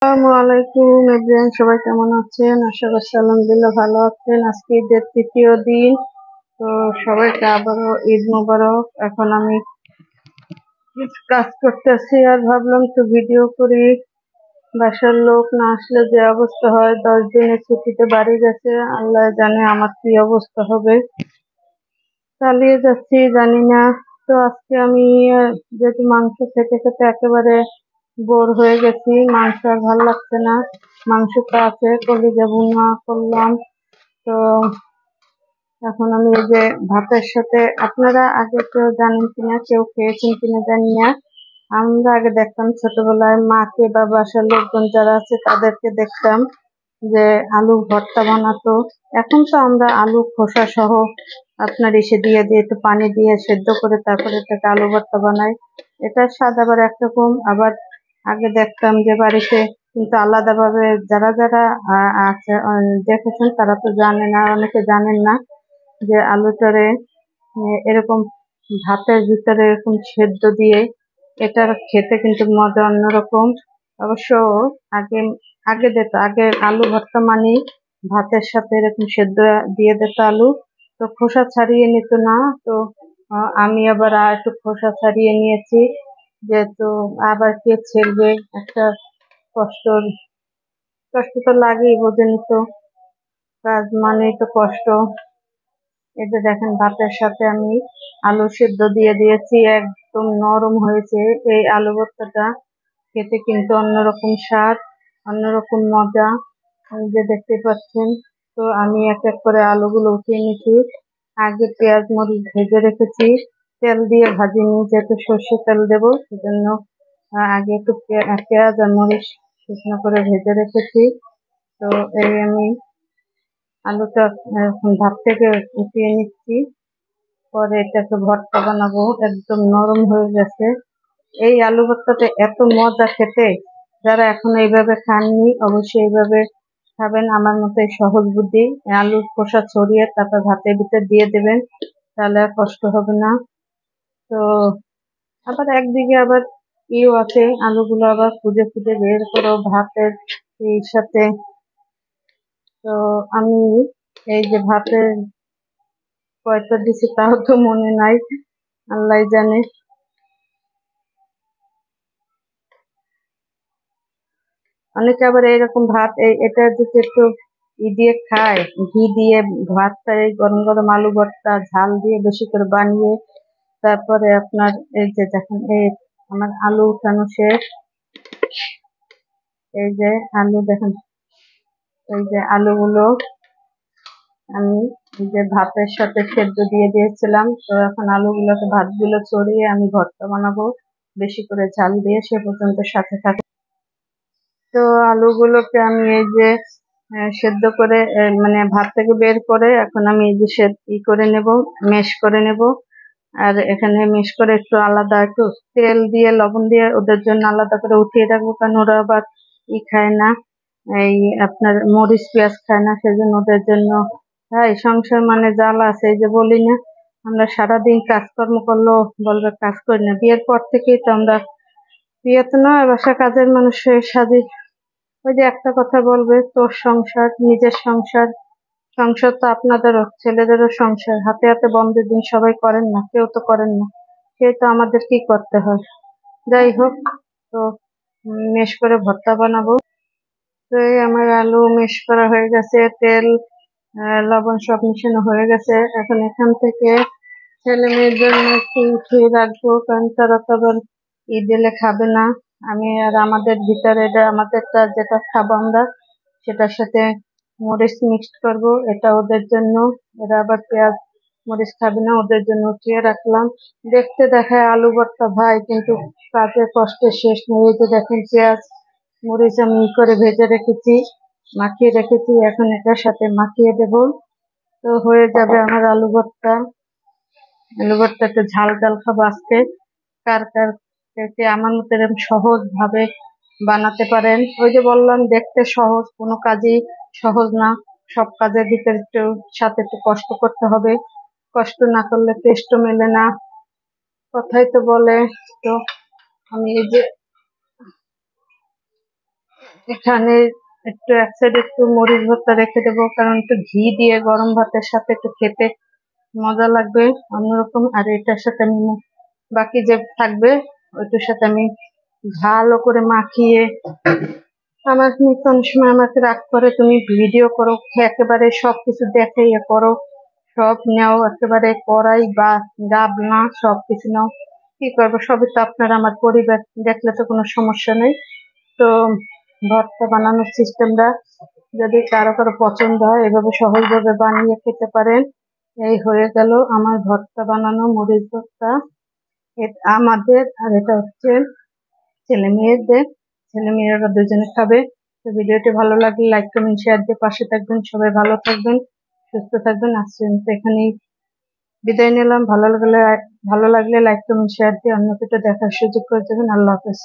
আসসালামু আলাইকুম এভরিওয়ান, সবাই কেমন আছেন? আশা করছি আলহামদুলিল্লাহ ভালো আছেন। আজকে ঈদের তৃতীয় দিন, তো সবাইকে আবারও ঈদ মোবারক। এখন আমি কিছু কাজ করতেছি আর ভাবলাম তো ভিডিও করি। বাসার লোক না আসলে যে অবস্থা হয়, 10 দিনের ছুটিতে বাড়ি গেছে, আল্লাহ জানে আমার কি অবস্থা হবে। চালিয়ে যাচ্ছি, জানি না। তো আজকে আমি যেহেতু মাংস খেতে খেতে একেবারে বোর হয়ে গেছি, মাংস আর ভালো লাগছে না। মাংসটা আছে, কলিজা ভুনা করলাম। তো এখন আমি এই যে ভাতের সাথে, আপনারা আগে কেউ জানেন কিনা, কেউ খেয়েছেন কিনা জানি না। আমরা আগে দেখতাম ছোটবেলায় মাকে বা বাসার লোকজন যারা আছে তাদেরকে দেখতাম যে আলু ভর্তা বানাতো। এখন তো আমরা আলু খোসা সহ আপনার এসে দিয়ে দিয়ে একটু পানি দিয়ে সেদ্ধ করে তারপরে এটাকে আলু ভর্তা বানাই। এটার স্বাদ আবার একরকম। আবার আগে দেখতাম যে বাড়িতে কিন্তু আলাদাভাবে যারা যারা আছে, দেখেছেন তারা তো জানে না, অনেকে জানেন না যে আলুটারে এরকম ভাতের ভিতরে এরকম সেদ্ধ দিয়ে এটার খেতে কিন্তু মজা অন্যরকম। অবশ্য আগে আগে দিত, আগে আলু ভর্তা মানে ভাতের সাথে এরকম সেদ্ধ দিয়ে দিত আলু, তো খোসা ছাড়িয়ে নিত না। তো আমি আবার আর একটু খোসা ছাড়িয়ে নিয়েছি, যেহেতু আবার কে ছেড়বে, একটা কষ্ট কষ্ট তো লাগেই, বোঝেনি তো, কাজ মানেই তো কষ্ট। এই যে দেখেন ভাতের সাথে আমি আলু সেদ্ধ দিয়ে দিয়েছি, একদম নরম হয়েছে। এই আলু ভর্তাটা খেতে কিন্তু অন্যরকম স্বাদ, অন্যরকম মজা। এই যে দেখতে পাচ্ছেন। তো আমি এক এক করে আলুগুলো উঠিয়ে নিচ্ছি। আগে পেঁয়াজ মরিচ ভেজে রেখেছি, তেল দিয়ে ভাজিনি, যেহেতু সর্ষে তেল দেবো সেজন্য আগে একটু পেঁয়াজ আর মরিচ শুকনো করে ভেজে রেখেছি। তো এই আমি আলুটা ভাত থেকে উঠিয়ে নিচ্ছি, পরে এটাকে ভর্তা বানাবো। একদম নরম হয়ে গেছে। এই আলু ভর্তাটা এত মজা খেতে, যারা এখনো এইভাবে খাননি অবশ্যই এইভাবে খাবেন। আমার মতো এই সহজ বুদ্ধি, আলুর খোসা ছড়িয়ে তারপর ভাতের ভিতর দিয়ে দেবেন, তাহলে আর কষ্ট হবে না। তো আবার একদিকে আবার ইও আছে, আলুগুলো আবার খুঁজে খুঁজে বের করো ভাতের এই সাথে। তো আমি এই যে ভাতের কয়টা দিছি তাও তো মনে নাই, আল্লাহ জানে। অনেকে আবার এইরকম ভাত এটা যদি একটু দিয়ে খায়, ঘি দিয়ে ভাতটা, এই গরম গরম আলু ভর্তা ঝাল দিয়ে বেশি করে বানিয়ে তারপরে আপনার এই যে দেখেন, এই আমার আলু উঠানো শেষ। এই যে আলু দেখেন, এই যে আলুগুলো আমি এই যে ভাতের সাথে সেদ্ধ দিয়ে দিয়েছিলাম। তো এখন আলুগুলোকে ভাতগুলো ছড়িয়ে আমি ভর্তা বানাবো বেশি করে ঝাল দিয়ে, সে পর্যন্ত সাথে থাকে। তো আলুগুলোকে আমি এই যে সেদ্ধ করে মানে ভাত থেকে বের করে এখন আমি এই যে করে নেব, মেশ করে নেব। আর এখানে মেশ করে একটু আলাদা একটু তেল দিয়ে লবণ দিয়ে ওদের জন্য আলাদা করে উঠিয়ে রাখবো, কারণ ওরা আবার খায় না, এই আপনার মরিচ পেঁয়াজ খায় না, সেজন্য ওদের জন্য। হ্যাঁ, সংসার মানে জ্বালা আছে। এই যে বলি না, আমরা সারাদিন কাজকর্ম করলেও বলবে কাজ করি না। বিয়ের পর থেকেই তো আমরা, বিয়ে তো নয়, বাসা কাজের মানুষের সাজে। ওই যে একটা কথা বলবে, তোর সংসার নিজের সংসার। সংসার তো আপনাদেরও, ছেলেদেরও সংসার। হাতে হাতে বন্ধের দিন সবাই করেন না, কেউ তো করেন না, সে তো আমাদের কি করতে হয়। যাই হোক, তো মেশ করে ভর্তা বানাবো। তো এই আমার আলু মেশ করা হয়ে গেছে, তেল লবণ সব মিশানো হয়ে গেছে। এখন এখান থেকে ছেলে মেয়ের জন্য একটু উঠিয়ে রাখবো, কারণ তারা তো আবার ঈদ এলে খাবে না। আমি আর আমাদের ভিতরে এটা আমাদেরটা যেটা খাবো আমরা, সেটার সাথে মরিচ মিক্সড করব, এটা ওদের জন্য। এরা আবার পেঁয়াজ মরিচ খাবে না, ওদের জন্য উঠিয়ে রাখলাম। দেখতে দেখায় আলু ভর্তা ভাই, কিন্তু কাজের কষ্টের শেষ নেই। এই যে দেখেন পেঁয়াজ মরিচ আমি করে ভেজে রেখেছি, মাখিয়ে রেখেছি, এখন এটার সাথে মাখিয়ে দেব। তো হয়ে যাবে আমার আলু ভর্তা। আলু ভর্তা একটু ঝাল ঝাল খাবো আজকে। কার কার কে আমার মতো এরকম সহজ ভাবে বানাতে পারেন? ওই যে বললাম, দেখতে সহজ, কোনো কাজই সহজ না। সব কাজের ভিতরে একটু সাথে একটু কষ্ট করতে হবে, কষ্ট না করলে টেস্টও মেলে না, কথাই তো বলে। তো আমি এই যে এখানে একটু এক সাইডে একটু মরিচ ভর্তা রেখে দেবো, কারণ একটু ঘি দিয়ে গরম ভাতের সাথে একটু খেতে মজা লাগবে অন্যরকম। আর এটার সাথে আমি বাকি যে থাকবে ওইটার সাথে আমি ভালো করে মাখিয়ে, আমার কোন সময় আমাকে রাগ করে তুমি ভিডিও করো, একেবারে সবকিছু দেখাইয়া করো, সব নাও একেবারে করাই বা গাব না সবকিছু নাও, কি করবো, সবই তো আপনারা আমার পরিবার, দেখলে তো কোনো সমস্যা নেই। তো ভর্তা বানানোর সিস্টেমটা যদি কারো কারো পছন্দ হয় এভাবে সহজভাবে বানিয়ে খেতে পারেন। এই হয়ে গেল আমার ভর্তা বানানো, মরিচ ভর্তা। আমাদের আর এটা হচ্ছে ছেলে মেয়েদের, ছেলে মেয়েরা দুজনে খাবে। তো ভিডিওটি ভালো লাগলে লাইক কমেন্ট শেয়ার দিয়ে পাশে থাকবেন। সবাই ভালো থাকবেন, সুস্থ থাকবেন। আজকে এখানেই বিদায় নিলাম। ভালো লাগলে লাইক কমেন্ট শেয়ার দিয়ে অন্য কিছু দেখার সুযোগ করে দেবেন। আল্লাহ হাফেজ।